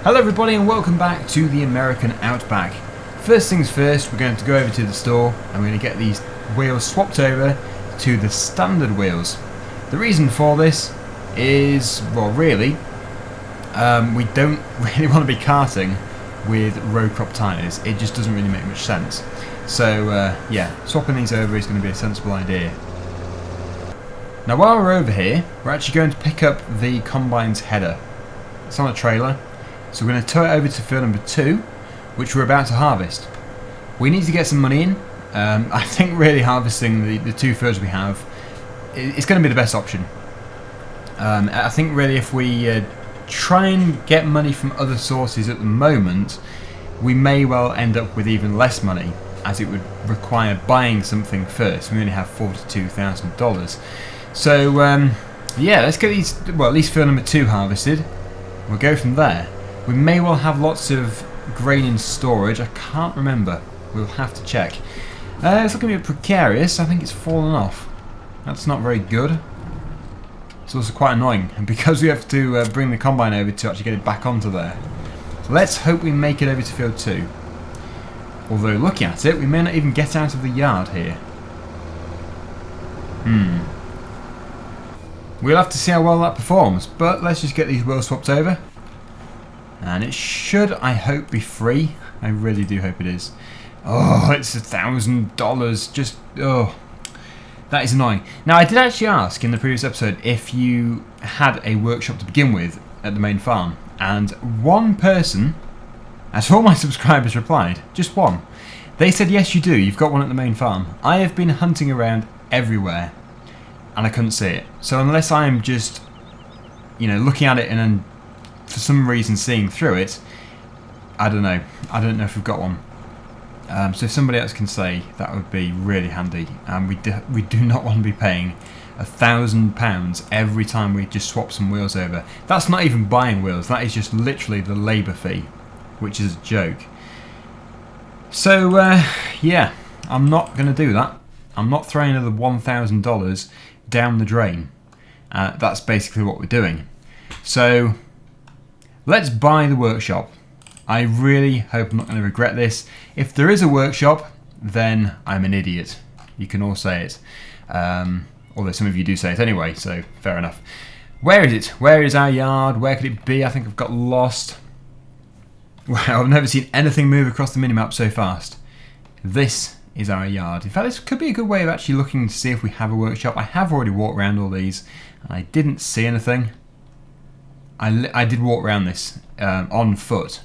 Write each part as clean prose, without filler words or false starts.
Hello everybody and welcome back to the American Outback. First things first, we're going to go over to the store and we're going to get these wheels swapped over to the standard wheels. The reason for this is, well really, we don't really want to be karting with road crop tyres. It just doesn't really make much sense. So yeah, swapping these over is going to be a sensible idea. Now while we're over here, we're actually going to pick up the combine's header. It's on a trailer. So we're going to tow it over to field number 2, which we're about to harvest. We need to get some money in. I think really harvesting the 2 fields we have is going to be the best option. I think really if we try and get money from other sources at the moment, we may well end up with even less money, as it would require buying something first. We only have $42,000. So yeah, let's get these, well at least field number 2 harvested. We'll go from there. We may well have lots of grain in storage. I can't remember. We'll have to check. It's looking a bit precarious. I think it's fallen off. That's not very good. It's also quite annoying. And because we have to bring the combine over to actually get it back onto there. Let's hope we make it over to field 2. Although looking at it, we may not even get out of the yard here. We'll have to see how well that performs. But let's just get these wheels swapped over. And it should, I hope, be free. I really do hope it is. Oh, it's $1,000. Just, oh, that is annoying. Now, I did actually ask in the previous episode if you had a workshop to begin with at the main farm. And one person, as all my subscribers replied, just one. They said, yes, you do. You've got one at the main farm. I have been hunting around everywhere, and I couldn't see it. So unless I'm just, you know, looking at it and then for some reason seeing through it, I don't know. I don't know if we've got one. So if somebody else can say, that would be really handy. And we do not want to be paying £1,000 every time we just swap some wheels over. That's not even buying wheels. That is just literally the labour fee, which is a joke. So yeah, I'm not going to do that. I'm not throwing another $1,000 down the drain. That's basically what we're doing. So let's buy the workshop. I really hope I'm not going to regret this. If there is a workshop, then I'm an idiot. You can all say it. Although some of you do say it anyway, so fair enough. Where is it? Where is our yard? Where could it be? I think I've got lost. Wow, I've never seen anything move across the minimap so fast. This is our yard. In fact, this could be a good way of actually looking to see if we have a workshop. I have already walked around all these, and I didn't see anything. I did walk around this on foot,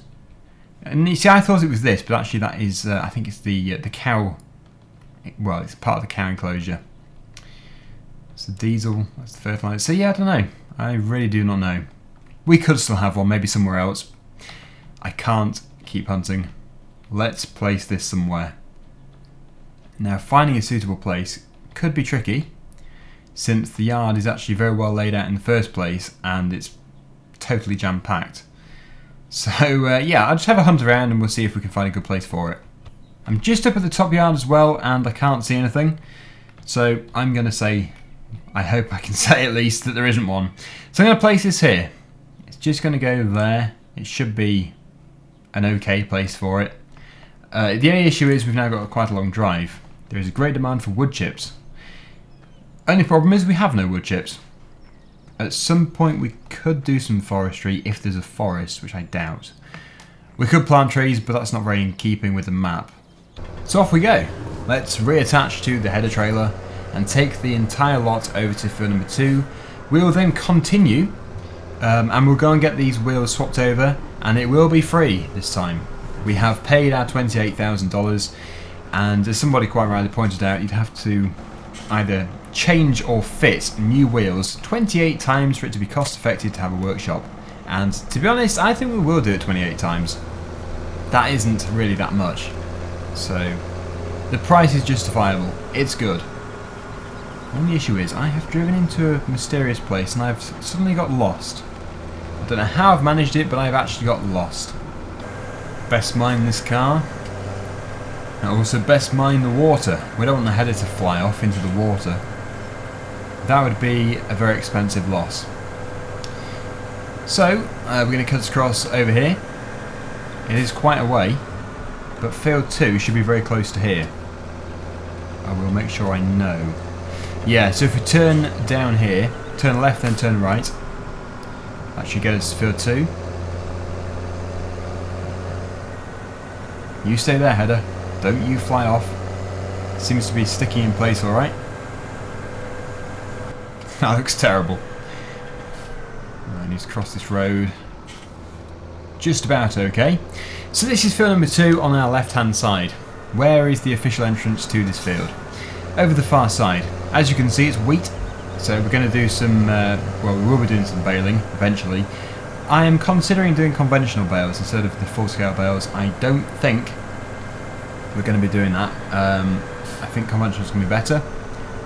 and you see, I thought it was this, but actually that is, I think it's the cow. Well, it's part of the cow enclosure. It's the diesel. That's the fertilizer. So yeah, I don't know. I really do not know. We could still have one, maybe somewhere else. I can't keep hunting. Let's place this somewhere. Now, finding a suitable place could be tricky, since the yard is actually very well laid out in the first place, and it's totally jam-packed. So yeah, I'll just have a hunt around and we'll see if we can find a good place for it. I'm just up at the top yard as well and I can't see anything, so I'm going to say, I hope I can say at least, that there isn't one. So I'm going to place this here. It's just going to go there. It should be an okay place for it. The only issue is we've now got quite a long drive. There is a great demand for wood chips. Only problem is we have no wood chips. At some point we could do some forestry if there's a forest, which I doubt. We could plant trees, but that's not very in keeping with the map. So off we go. Let's reattach to the header trailer and take the entire lot over to field number 2. We will then continue and we'll go and get these wheels swapped over, and it will be free this time. We have paid our $28,000, and as somebody quite rightly pointed out, you'd have to either change or fit new wheels 28 times for it to be cost effective to have a workshop. And to be honest, I think we will do it 28 times. That isn't really that much. So the price is justifiable. It's good. The only issue is I have driven into a mysterious place and I've suddenly got lost. I don't know how I've managed it, but I've actually got lost. Best mine this car. And also best mine the water. We don't want the header to fly off into the water. That would be a very expensive loss. So we're going to cut across over here It is quite a way, but field 2 should be very close to here. I will make sure I know. Yeah, so if we turn down here, turn left then turn right, that should get us to field 2. You stay there, header. Don't you fly off. Seems to be sticking in place alright. That looks terrible. I need to cross this road. Just about okay. So this is field number 2 on our left hand side. Where is the official entrance to this field? Over the far side. As you can see, it's wheat. So we're going to do some, well, we will be doing some baling eventually. I am considering doing conventional bales instead of the full-scale bales. I don't think we're going to be doing that. I think conventional is going to be better.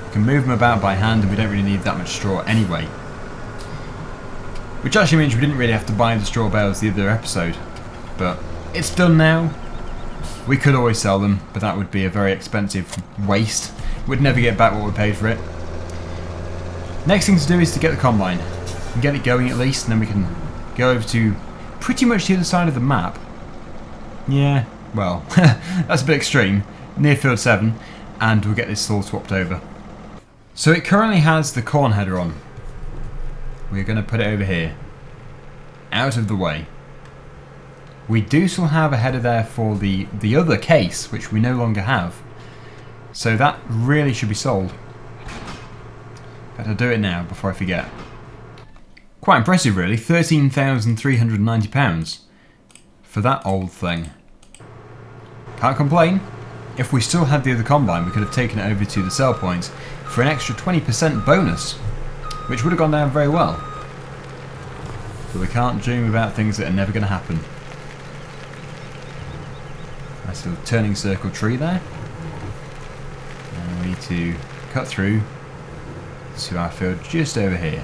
We can move them about by hand and we don't really need that much straw anyway. Which actually means we didn't really have to buy the straw bales the other episode. But it's done now. We could always sell them, but that would be a very expensive waste. We'd never get back what we paid for it. Next thing to do is to get the combine. And get it going at least, and then we can go over to pretty much the other side of the map. Yeah, well, that's a bit extreme. Near field 7, and we'll get this all swapped over. So it currently has the corn header on. We're going to put it over here. Out of the way. We do still have a header there for the other case, which we no longer have. So that really should be sold. Better do it now before I forget. Quite impressive really, £13,390 for that old thing. Can't complain. If we still had the other combine, we could have taken it over to the sell point for an extra 20% bonus, which would have gone down very well. But we can't dream about things that are never going to happen. Nice little turning circle tree there. And we need to cut through to our field just over here.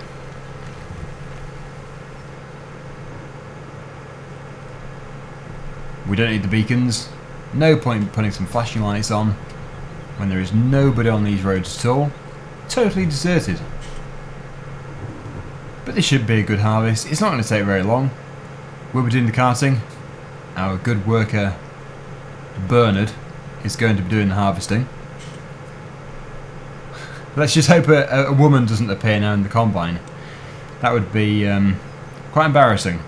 We don't need the beacons. No point in putting some flashing lights on when there is nobody on these roads at all. Totally deserted. But this should be a good harvest. It's not going to take very long. We'll be doing the carting. Our good worker Bernard is going to be doing the harvesting. Let's just hope a woman doesn't appear now in the combine. That would be quite embarrassing,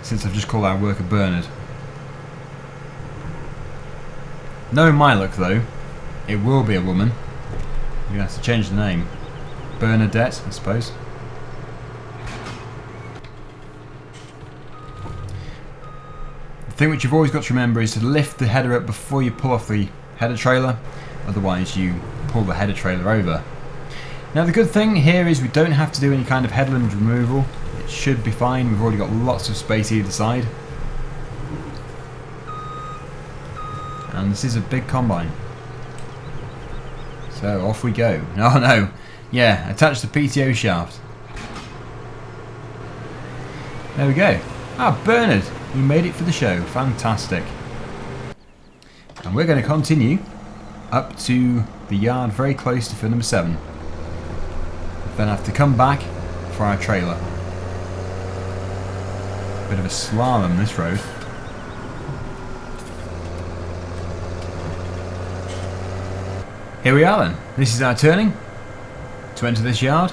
since I've just called our worker Bernard. Knowing my luck though, it will be a woman. You're going to have to change the name. Bernadette, I suppose. The thing which you've always got to remember is to lift the header up before you pull off the header trailer, otherwise you pull the header trailer over. Now the good thing here is we don't have to do any kind of headland removal. It should be fine, we've already got lots of space either side. And this is a big combine. So off we go. Oh no, yeah, attach the PTO shaft. There we go. Ah, Bernard, you made it for the show, fantastic. And we're going to continue up to the yard very close to field number 7. Then have to come back for our trailer. Bit of a slalom this road. Here we are then. This is our turning to enter this yard.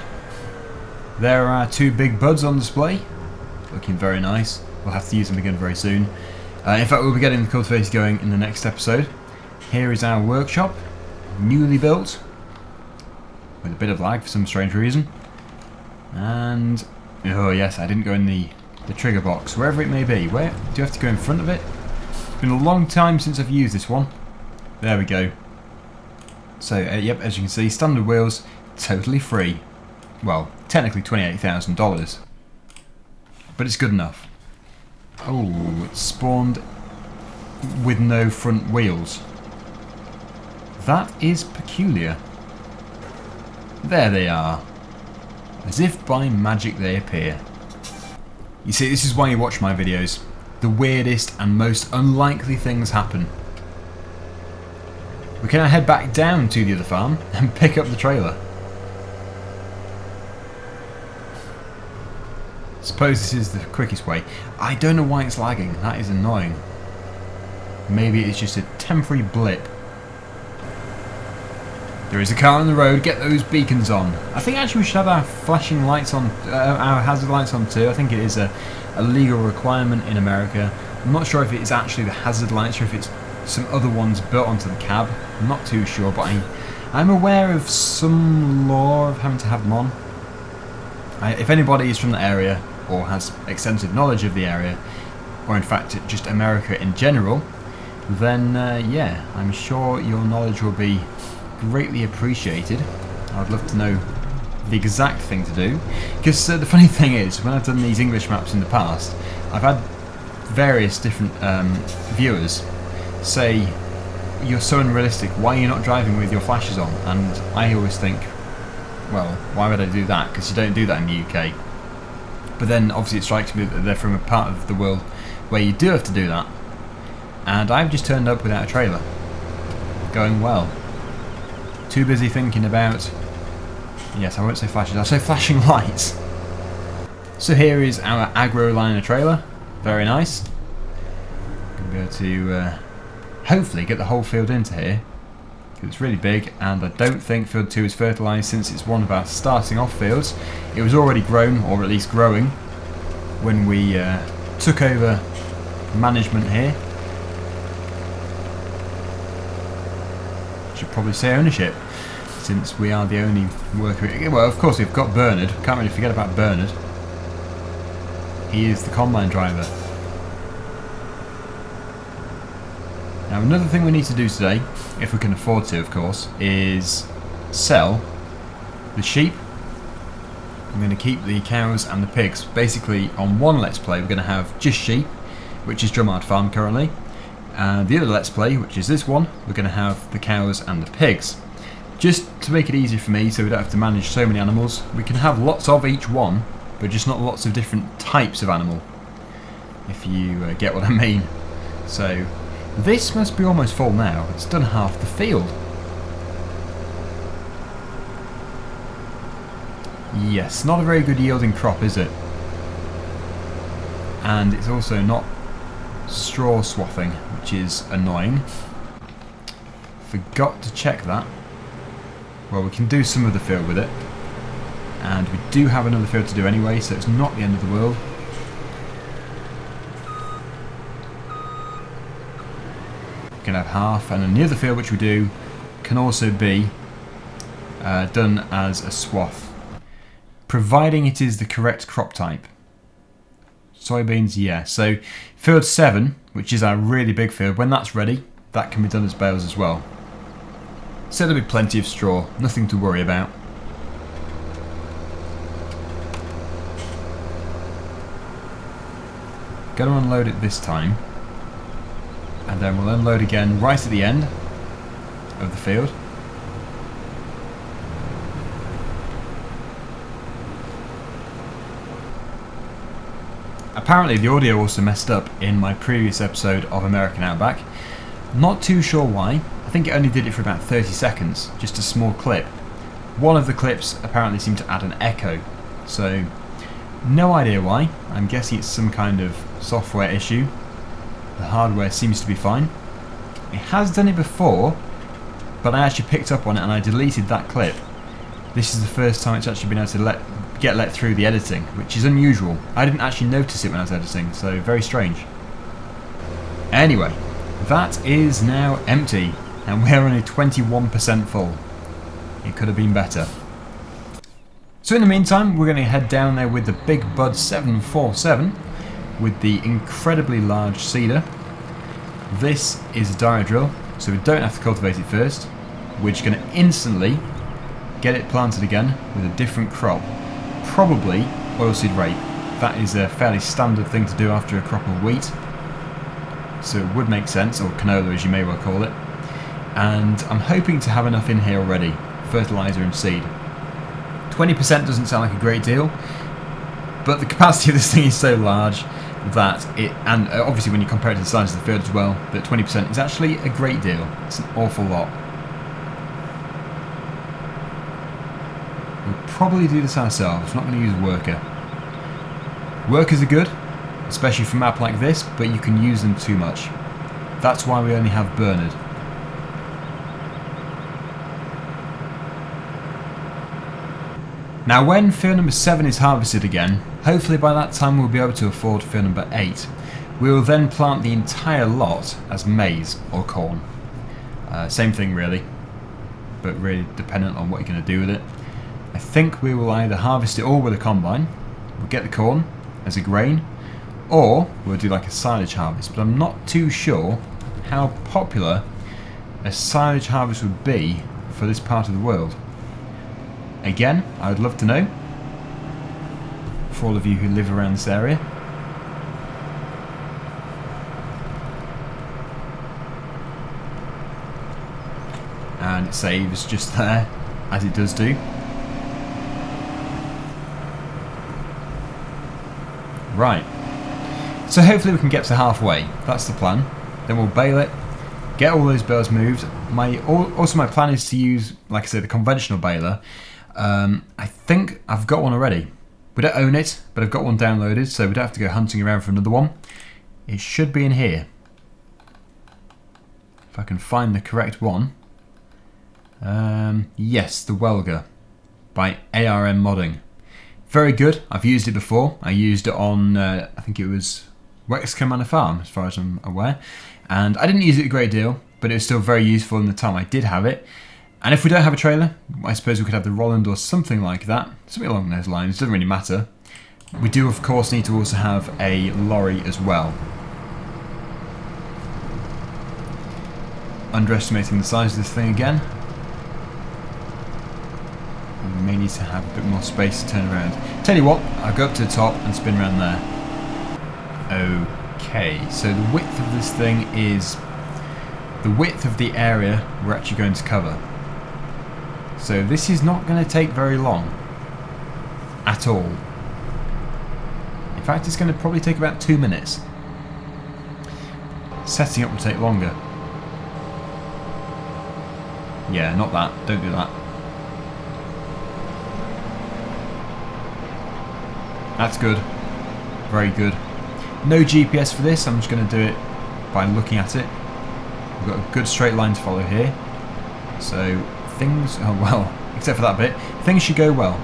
There are our 2 big buds on display. Looking very nice. We'll have to use them again very soon. In fact, we'll be getting the cultivator going in the next episode. Here is our workshop, newly built, with a bit of lag for some strange reason. And, oh yes, I didn't go in the trigger box, wherever it may be. Where do you have to go in front of it? It's been a long time since I've used this one. There we go. So, yep, as you can see, standard wheels, totally free. Well, technically $28,000. But it's good enough. Oh, it's spawned with no front wheels. That is peculiar. There they are. As if by magic they appear. You see, this is why you watch my videos. The weirdest and most unlikely things happen. We can now head back down to the other farm and pick up the trailer. Suppose this is the quickest way. I don't know why it's lagging. That is annoying. Maybe it's just a temporary blip. There is a car on the road. Get those beacons on. I think actually we should have our flashing lights on, our hazard lights on too. I think it is a legal requirement in America. I'm not sure if it is actually the hazard lights or if it's some other ones built onto the cab. I'm not too sure, but I'm aware of some law of having to have them on. If anybody is from the area or has extensive knowledge of the area, or in fact just America in general, then yeah, I'm sure your knowledge will be greatly appreciated. I'd love to know the exact thing to do, because the funny thing is, when I've done these English maps in the past, I've had various different viewers say, you're so unrealistic, why are you not driving with your flashes on? And I always think, well, why would I do that? Because you don't do that in the UK. But then obviously it strikes me that they're from a part of the world where you do have to do that. And I've just turned up without a trailer. Going well. Too busy thinking about, yes, I won't say flashes, I'll say flashing lights. So here is our agro liner trailer. Very nice. I'm going to hopefully get the whole field into here. It's really big, and I don't think field 2 is fertilised since it's one of our starting off fields. It was already grown, or at least growing, when we took over management here. Should probably say ownership, since we are the only worker. Well, of course we've got Bernard. Can't really forget about Bernard. He is the combine driver. Now another thing we need to do today, if we can afford to of course, is sell the sheep. I'm going to keep the cows and the pigs. Basically on one Let's Play we're going to have just sheep, which is Drummond Farm currently. And the other Let's Play, which is this one, we're going to have the cows and the pigs. Just to make it easier for me so we don't have to manage so many animals, we can have lots of each one, but just not lots of different types of animal, if you get what I mean. So this must be almost full now. It's done half the field. Yes, not a very good yielding crop, is it? And it's also not straw swathing, which is annoying. Forgot to check that. Well, we can do some of the field with it. And we do have another field to do anyway, so it's not the end of the world. Can have half, and then the other field which we do can also be done as a swath, providing it is the correct crop type. Soybeans, yeah. So field 7, which is our really big field, when that's ready, that can be done as bales as well. So there'll be plenty of straw, nothing to worry about. Going to unload it this time. And then we'll unload again right at the end of the field. Apparently the audio also messed up in my previous episode of American Outback. Not too sure why. I think it only did it for about 30 seconds, just a small clip. One of the clips apparently seemed to add an echo, so no idea why. I'm guessing it's some kind of software issue. The hardware seems to be fine. It has done it before, but I actually picked up on it and I deleted that clip. This is the first time it's actually been able to get let through the editing, which is unusual. I didn't actually notice it when I was editing, so very strange. Anyway, that is now empty, and we're only 21% full. It could have been better. So in the meantime, we're going to head down there with the Big Bud 747 with the incredibly large seeder. This is a direct drill, so we don't have to cultivate it first. We're just going to instantly get it planted again with a different crop, probably oilseed rape. That is a fairly standard thing to do after a crop of wheat, so it would make sense, or canola as you may well call it. And I'm hoping to have enough in here already, fertiliser and seed. 20% doesn't sound like a great deal, but the capacity of this thing is so large that it, and obviously when you compare it to the size of the field as well, that 20% is actually a great deal. It's an awful lot. We'll probably do this ourselves, we're not going to use a worker. Workers are good, especially for a map like this, but you can use them too much. That's why we only have Bernard. Now when field number 7 is harvested again, hopefully by that time we'll be able to afford field number 8. We will then plant the entire lot as maize or corn. Same thing really, but really dependent on what you're going to do with it. I think we will either harvest it all with a combine, we'll get the corn as a grain, or we'll do like a silage harvest, but I'm not too sure how popular a silage harvest would be for this part of the world. Again, I would love to know, for all of you who live around this area. And it saves just there, as it does do. Right, so hopefully we can get to halfway, that's the plan. Then we'll bale it, get all those bales moved. Also my plan is to use, like I said, the conventional baler. I think I've got one already. We don't own it, but I've got one downloaded, so we don't have to go hunting around for another one. It should be in here. If I can find the correct one. Yes, the Welger by ARM Modding. Very good. I've used it before. I used it on, I think it was Wexcombe Manor Farm, as far as I'm aware. And I didn't use it a great deal, but it was still very useful in the time I did have it. And if we don't have a trailer, I suppose we could have the Roland or something like that. Something along those lines. Doesn't really matter. We do, of course, need to also have a lorry as well. Underestimating the size of this thing again. We may need to have a bit more space to turn around. Tell you what, I'll go up to the top and spin around there. Okay, so the width of this thing is the width of the area we're actually going to cover. So this is not going to take very long at all. In fact, it's going to probably take about 2 minutes. Setting up will take longer. Yeah, not that. Don't do that. That's good. Very good. No GPS for this. I'm just going to do it by looking at it. We've got a good straight line to follow here. So things, oh well, except for that bit, things should go well.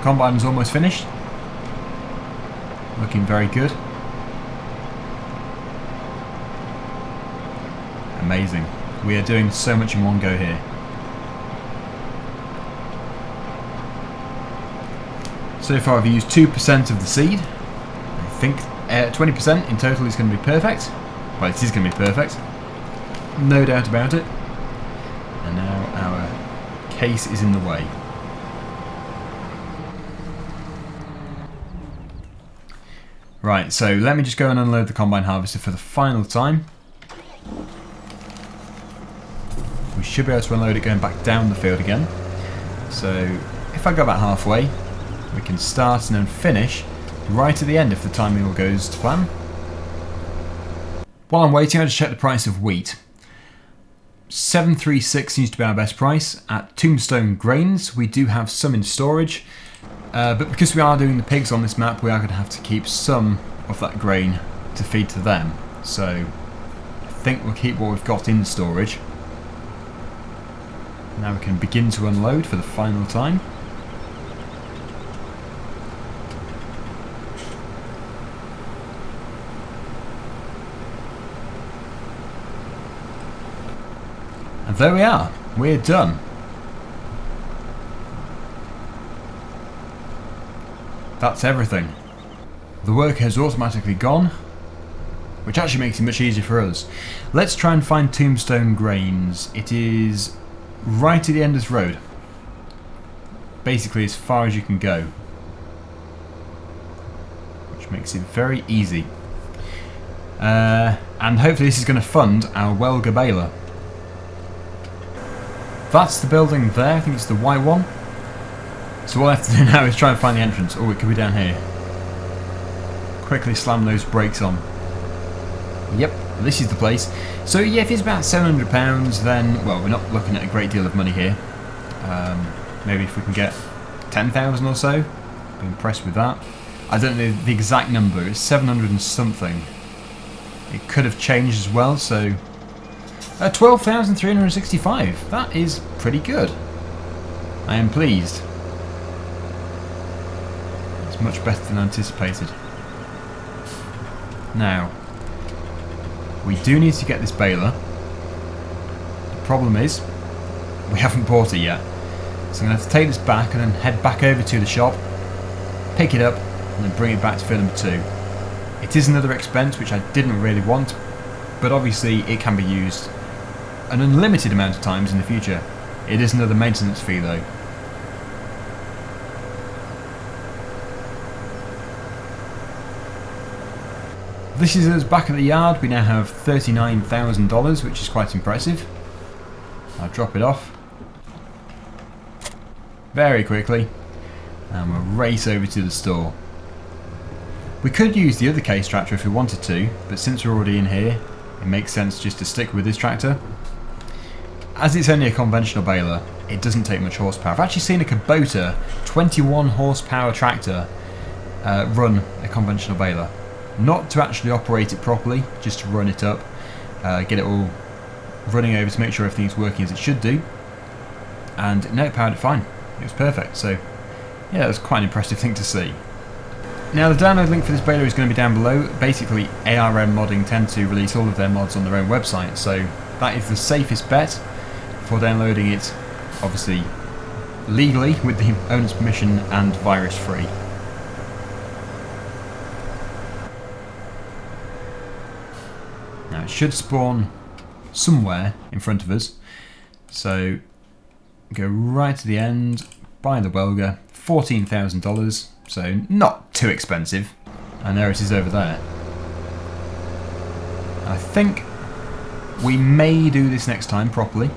Combine's almost finished. Looking very good. Amazing. We are doing so much in one go here. So far I've used 2% of the seed. I think 20% in total is going to be perfect. Well, it is going to be perfect. No doubt about it. And now our case is in the way. Right, so let me just go and unload the combine harvester for the final time. We should be able to unload it going back down the field again. So if I go about halfway, we can start and then finish right at the end if the timing all goes to plan. While I'm waiting, I'll just check the price of wheat. 736 seems to be our best price. At Tombstone Grains, we do have some in storage, but because we are doing the pigs on this map, we are going to have to keep some of that grain to feed to them. So I think we'll keep what we've got in storage. Now we can begin to unload for the final time. And there we are, we're done. That's everything. The work has automatically gone, which actually makes it much easier for us. Let's try and find Tombstone Grains. It is right at the end of this road. Basically as far as you can go. Which makes it very easy. And hopefully this is going to fund our Welger Baler. That's the building there, I think it's the Y1. So all I have to do now is try and find the entrance. Oh, it could be down here. Quickly slam those brakes on. Yep, this is the place. So yeah, if it's about £700, then, well, we're not looking at a great deal of money here. Maybe if we can get 10,000 or so, Be impressed with that. I don't know the exact number, it's 700 and something. It could have changed as well, so 12,365. That is pretty good. I am pleased. It's much better than anticipated. Now, we do need to get this baler. The problem is, we haven't bought it yet. So I'm going to have to take this back and then head back over to the shop, pick it up, and then bring it back to fill number 2. It is another expense which I didn't really want, but obviously it can be used an unlimited amount of times in the future. It is another maintenance fee though. This is us back at the yard. We now have $39,000, which is quite impressive. I'll drop it off very quickly and we'll race over to the store. We could use the other case tractor if we wanted to, but since we're already in here, it makes sense just to stick with this tractor. As it's only a conventional baler, it doesn't take much horsepower. I've actually seen a Kubota 21 horsepower tractor run a conventional baler. Not to actually operate it properly, just to run it up, get it all running over to make sure everything's working as it should do. And no, it powered it fine. It was perfect. So yeah, it was quite an impressive thing to see. Now the download link for this baler is going to be down below. Basically, ARM Modding tend to release all of their mods on their own website, so that is the safest bet for downloading it, obviously legally with the owner's permission and virus free. Now it should spawn somewhere in front of us, so go right to the end, buy the Welger, $14,000, so not too expensive, and there it is over there. I think we may do this next time properly.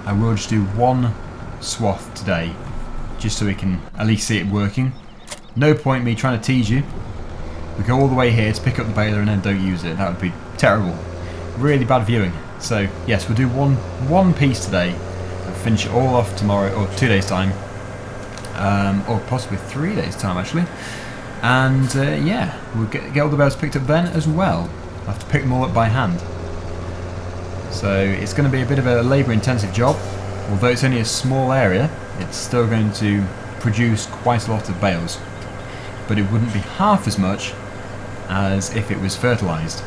I will just do one swath today, just so we can at least see it working. No point me trying to tease you. We go all the way here to pick up the baler and then don't use it. That would be terrible. Really bad viewing. So yes, we'll do one piece today and finish it all off tomorrow, or 2 days time, or possibly 3 days time actually. And yeah, we'll get all the bales picked up then as well. I'll have to pick them all up by hand. So it's going to be a bit of a labour intensive job. Although it's only a small area, it's still going to produce quite a lot of bales. But it wouldn't be half as much as if it was fertilised.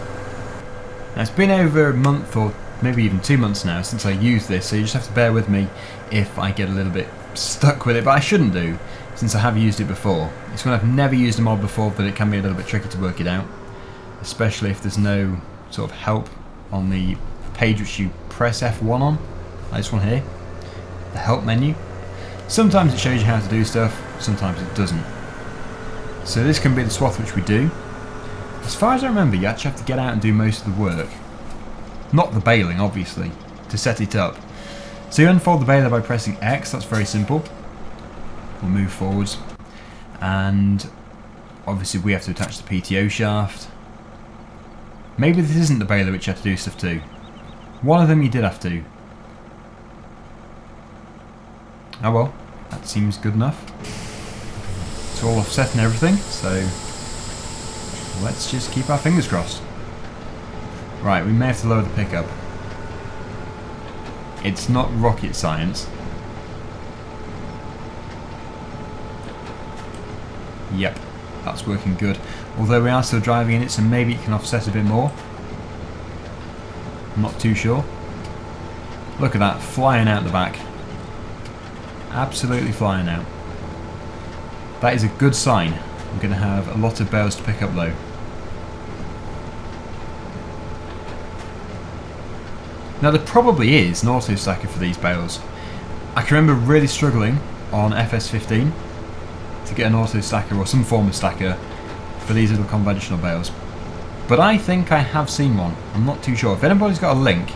Now it's been over a month or maybe even 2 months now since I used this, so you just have to bear with me if I get a little bit stuck with it, but I shouldn't do since I have used it before. It's when I've never used a mod before that it can be a little bit tricky to work it out, especially if there's no sort of help on the page which you press F1 on. Like this one here, the help menu. Sometimes it shows you how to do stuff, sometimes it doesn't. So this can be the swath which we do. As far as I remember, you actually have to get out and do most of the work. Not the baling, obviously, to set it up. So you unfold the baler by pressing X, that's very simple. We'll move forwards. And obviously we have to attach the PTO shaft. Maybe this isn't the baler which you have to do stuff to. One of them you did have to. Oh well, that seems good enough. It's all offset and everything, so let's just keep our fingers crossed. Right, we may have to lower the pickup. It's not rocket science. Yep, that's working good. Although we are still driving in it, so maybe it can offset a bit more. I'm not too sure. Look at that, flying out the back. Absolutely flying out. That is a good sign. I'm going to have a lot of bales to pick up though. Now there probably is an auto stacker for these bales. I can remember really struggling on FS15 to get an auto stacker or some form of stacker for these little conventional bales. But I think I have seen one. I'm not too sure. If anybody's got a link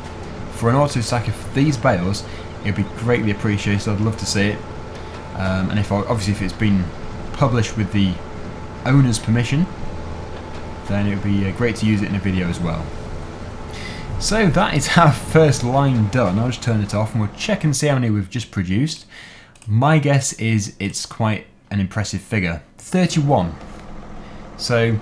for an auto stacker for these bales, it would be greatly appreciated. I'd love to see it. And obviously if it's been published with the owner's permission, then it would be great to use it in a video as well. So that is our first line done. I'll just turn it off and we'll check and see how many we've just produced. My guess is it's quite an impressive figure. 31. So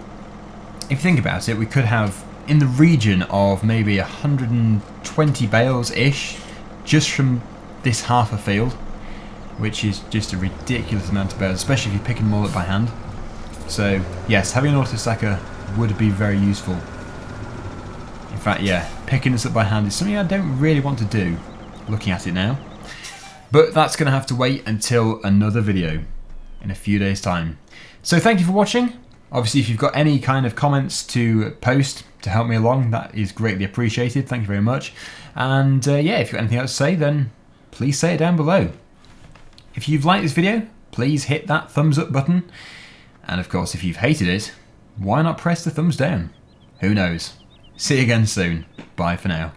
if you think about it, we could have in the region of maybe 120 bales-ish just from this half a field, which is just a ridiculous amount of bales, especially if you're picking them all up by hand. So yes, having an auto stacker would be very useful. In fact, yeah, picking this up by hand is something I don't really want to do, looking at it now. But that's going to have to wait until another video in a few days' time. So thank you for watching. Obviously, if you've got any kind of comments to post to help me along, that is greatly appreciated. Thank you very much. And yeah, if you've got anything else to say, then please say it down below. If you've liked this video, please hit that thumbs up button. And of course, if you've hated it, why not press the thumbs down? Who knows? See you again soon. Bye for now.